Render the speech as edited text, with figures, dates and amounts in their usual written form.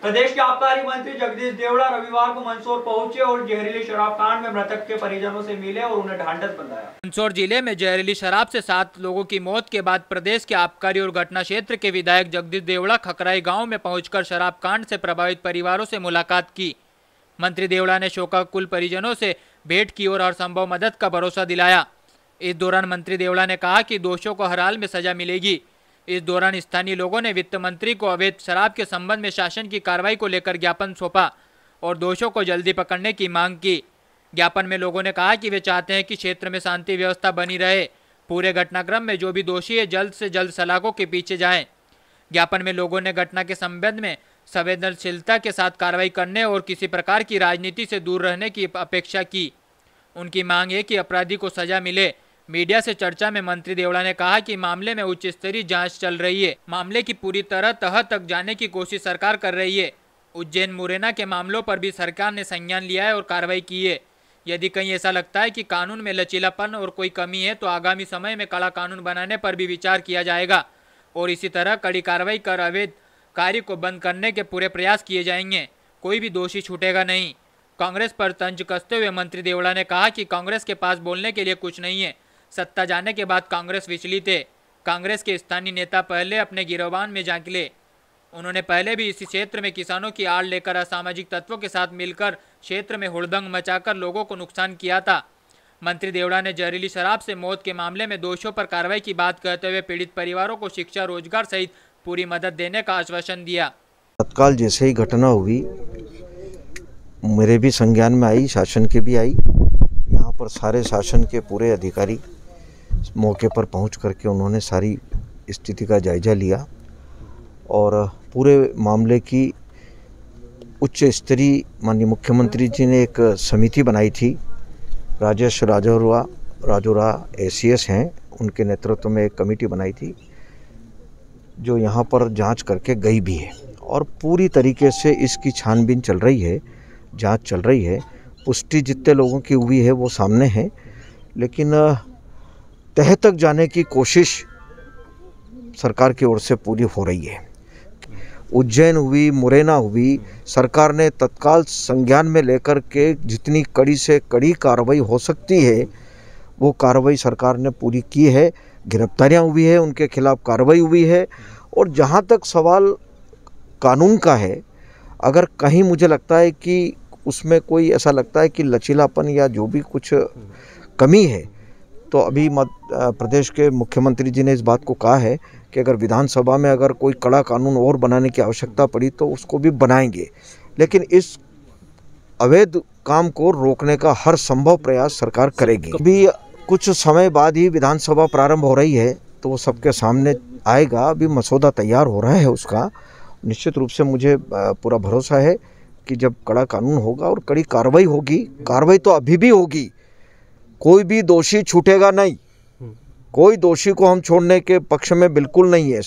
प्रदेश के आबकारी मंत्री जगदीश देवड़ा रविवार को मंदसौर पहुंचे और जहरीली शराब कांड में मृतक के परिजनों से मिले और उन्हें ढांढस बंधाया। मंदसौर जिले में जहरीली शराब से 7 लोगों की मौत के बाद प्रदेश के आबकारी और घटना क्षेत्र के विधायक जगदीश देवड़ा खकराई गांव में पहुंचकर शराब कांड से प्रभावित परिवारों से मुलाकात की। मंत्री देवड़ा ने शोकाकुल परिजनों से भेंट की और हर संभव मदद का भरोसा दिलाया। इस दौरान मंत्री देवड़ा ने कहा कि दोषियों को हर हाल में सजा मिलेगी। इस दौरान स्थानीय लोगों ने वित्त मंत्री को अवैध शराब के संबंध में शासन की कार्रवाई को लेकर ज्ञापन सौंपा और दोषियों को जल्दी पकड़ने की मांग की। ज्ञापन में लोगों ने कहा कि वे चाहते हैं कि क्षेत्र में शांति व्यवस्था बनी रहे। पूरे घटनाक्रम में जो भी दोषी है जल्द से जल्द सलाखों के पीछे जाएं। ज्ञापन में लोगों ने घटना के संबंध में संवेदनशीलता के साथ कार्रवाई करने और किसी प्रकार की राजनीति से दूर रहने की अपेक्षा की। उनकी मांग है कि अपराधी को सजा मिले। मीडिया से चर्चा में मंत्री देवड़ा ने कहा कि मामले में उच्च स्तरीय जांच चल रही है। मामले की पूरी तरह तह तक जाने की कोशिश सरकार कर रही है। उज्जैन मुरैना के मामलों पर भी सरकार ने संज्ञान लिया है और कार्रवाई की है। यदि कहीं ऐसा लगता है कि कानून में लचीलापन और कोई कमी है तो आगामी समय में कड़ा कानून बनाने पर भी विचार किया जाएगा और इसी तरह कड़ी कार्रवाई कर अवैध कार्य को बंद करने के पूरे प्रयास किए जाएंगे। कोई भी दोषी छूटेगा नहीं। कांग्रेस पर तंज कसते हुए मंत्री देवड़ा ने कहा कि कांग्रेस के पास बोलने के लिए कुछ नहीं है। सत्ता जाने के बाद कांग्रेस विचलित है। कांग्रेस के स्थानीय नेता पहले अपने गिरोबान में झांक ले। उन्होंने पहले भी इसी क्षेत्र में किसानों की आड़ लेकर असामाजिक तत्वों के साथ मिलकर क्षेत्र में हुड़दंग मचाकर लोगों को नुकसान किया था। मंत्री देवड़ा ने जहरीली शराब से मौत के मामले में दोषियों पर कार्रवाई की बात कहते हुए पीड़ित परिवारों को शिक्षा, रोजगार सहित पूरी मदद देने का आश्वासन दिया। तत्काल जैसे ही घटना हुई मेरे भी संज्ञान में आई, शासन के भी आई। यहाँ पर सारे शासन के पूरे अधिकारी मौके पर पहुँच करके उन्होंने सारी स्थिति का जायजा लिया और पूरे मामले की उच्च स्तरीय माननीय मुख्यमंत्री जी ने एक समिति बनाई थी। राजेश राजौरा ACS हैं, उनके नेतृत्व में एक कमेटी बनाई थी जो यहाँ पर जांच करके गई भी है और पूरी तरीके से इसकी छानबीन चल रही है, जांच चल रही है। पुष्टि जितने लोगों की हुई है वो सामने है, लेकिन तह तक जाने की कोशिश सरकार की ओर से पूरी हो रही है। उज्जैन हुई, मुरैना हुई, सरकार ने तत्काल संज्ञान में लेकर के जितनी कड़ी से कड़ी कार्रवाई हो सकती है वो कार्रवाई सरकार ने पूरी की है। गिरफ्तारियां हुई है, उनके खिलाफ कार्रवाई हुई है और जहां तक सवाल कानून का है, अगर कहीं मुझे लगता है कि उसमें कोई ऐसा लगता है कि लचीलापन या जो भी कुछ कमी है तो अभी प्रदेश के मुख्यमंत्री जी ने इस बात को कहा है कि अगर विधानसभा में अगर कोई कड़ा कानून और बनाने की आवश्यकता पड़ी तो उसको भी बनाएंगे, लेकिन इस अवैध काम को रोकने का हर संभव प्रयास सरकार करेगी। अभी कुछ समय बाद ही विधानसभा प्रारंभ हो रही है तो वो सबके सामने आएगा। अभी मसौदा तैयार हो रहा है उसका। निश्चित रूप से मुझे पूरा भरोसा है कि जब कड़ा कानून होगा और कड़ी कार्रवाई होगी, कार्रवाई तो अभी भी होगी, कोई भी दोषी छूटेगा नहीं। कोई दोषी को हम छोड़ने के पक्ष में बिल्कुल नहीं है।